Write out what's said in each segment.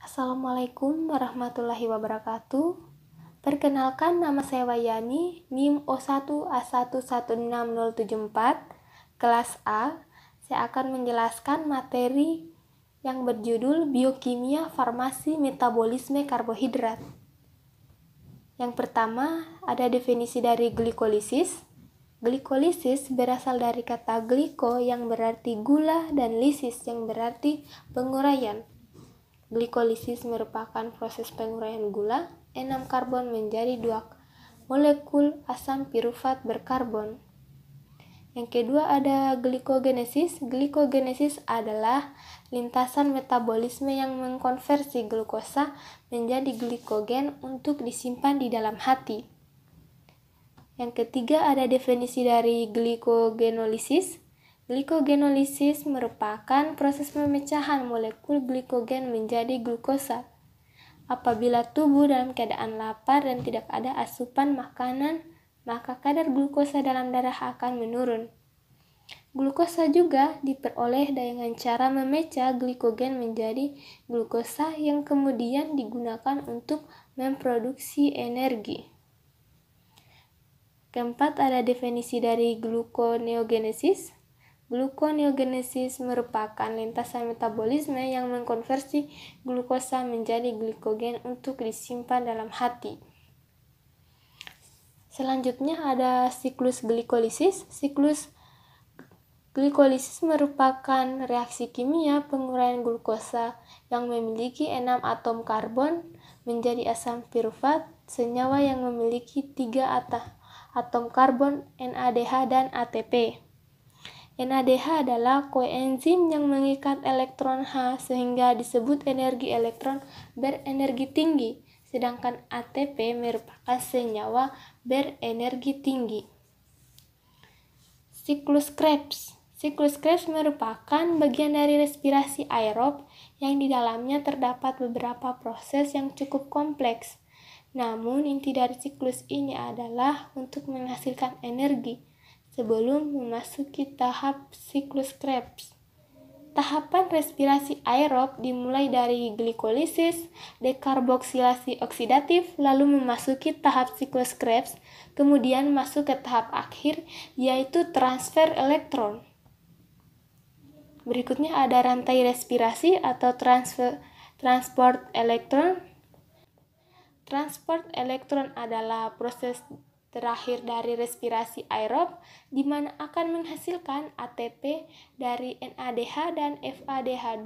Assalamualaikum warahmatullahi wabarakatuh. Perkenalkan, nama saya Wayani, NIM O1A116074, kelas A. Saya akan menjelaskan materi yang berjudul Biokimia Farmasi Metabolisme Karbohidrat. Yang pertama, ada definisi dari glikolisis. Glikolisis berasal dari kata gliko yang berarti gula dan lisis yang berarti penguraian. Glikolisis merupakan proses penguraian gula 6 karbon menjadi 2 molekul asam pirufat berkarbon. Yang kedua ada glikogenesis. Glikogenesis adalah lintasan metabolisme yang mengkonversi glukosa menjadi glikogen untuk disimpan di dalam hati. Yang ketiga ada definisi dari glikogenolisis. Glikogenolisis merupakan proses pemecahan molekul glikogen menjadi glukosa. Apabila tubuh dalam keadaan lapar dan tidak ada asupan makanan, maka kadar glukosa dalam darah akan menurun. Glukosa juga diperoleh dengan cara memecah glikogen menjadi glukosa yang kemudian digunakan untuk memproduksi energi. Keempat ada definisi dari gluconeogenesis. Gluconeogenesis merupakan lintasan metabolisme yang mengkonversi glukosa menjadi glikogen untuk disimpan dalam hati. Selanjutnya ada siklus glikolisis. Siklus glikolisis merupakan reaksi kimia penguraian glukosa yang memiliki 6 atom karbon menjadi asam pirufat, senyawa yang memiliki 3 atom karbon NADH dan ATP. NADH adalah koenzim yang mengikat elektron H sehingga disebut energi elektron berenergi tinggi, sedangkan ATP merupakan senyawa berenergi tinggi. Siklus Krebs. Siklus Krebs merupakan bagian dari respirasi aerob yang di dalamnya terdapat beberapa proses yang cukup kompleks. Namun, inti dari siklus ini adalah untuk menghasilkan energi sebelum memasuki tahap siklus Krebs. Tahapan respirasi aerob dimulai dari glikolisis, dekarboksilasi oksidatif, lalu memasuki tahap siklus Krebs, kemudian masuk ke tahap akhir, yaitu transfer elektron. Berikutnya ada rantai respirasi atau transport elektron. Transport elektron adalah proses terakhir dari respirasi aerob di mana akan menghasilkan ATP dari NADH dan FADH2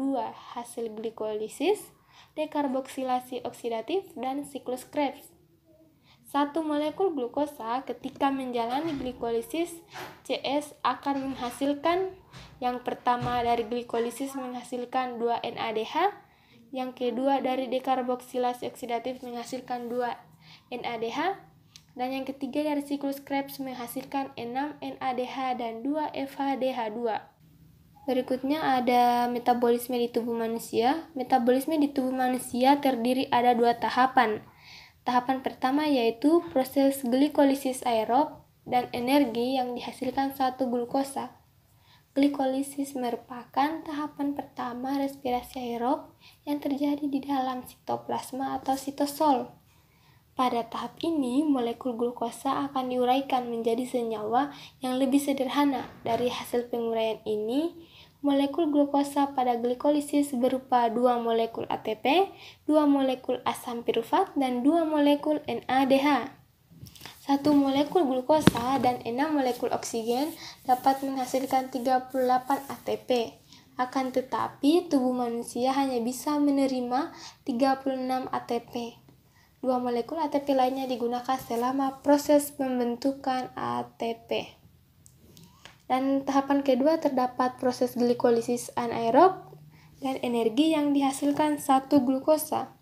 hasil glikolisis, dekarboksilasi oksidatif, dan siklus Krebs. Satu molekul glukosa ketika menjalani glikolisis CS akan menghasilkan yang pertama dari glikolisis menghasilkan 2 NADH, yang kedua dari dekarboksilasi oksidatif menghasilkan 2 NADH, dan yang ketiga dari siklus Krebs menghasilkan 6 NADH dan 2 FADH2. Berikutnya ada metabolisme di tubuh manusia. Metabolisme di tubuh manusia terdiri ada 2 tahapan. Tahapan pertama yaitu proses glikolisis aerob dan energi yang dihasilkan satu glukosa. Glikolisis merupakan tahapan pertama respirasi aerob yang terjadi di dalam sitoplasma atau sitosol. Pada tahap ini, molekul glukosa akan diuraikan menjadi senyawa yang lebih sederhana. Dari hasil penguraian ini, molekul glukosa pada glikolisis berupa 2 molekul ATP, 2 molekul asam pirufat, dan 2 molekul NADH. 1 molekul glukosa dan 6 molekul oksigen dapat menghasilkan 38 ATP. Akan tetapi, tubuh manusia hanya bisa menerima 36 ATP. 2 molekul ATP lainnya digunakan selama proses pembentukan ATP. Dan tahapan kedua terdapat proses glikolisis anaerob dan energi yang dihasilkan satu glukosa.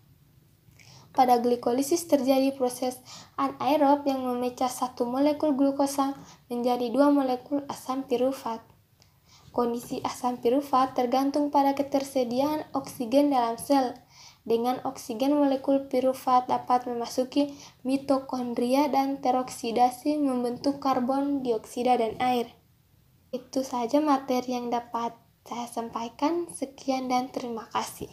Pada glikolisis terjadi proses anaerob yang memecah 1 molekul glukosa menjadi 2 molekul asam pirufat. Kondisi asam pirufat tergantung pada ketersediaan oksigen dalam sel. Dengan oksigen molekul pirufat dapat memasuki mitokondria dan teroksidasi membentuk karbon dioksida dan air. Itu saja materi yang dapat saya sampaikan. Sekian dan terima kasih.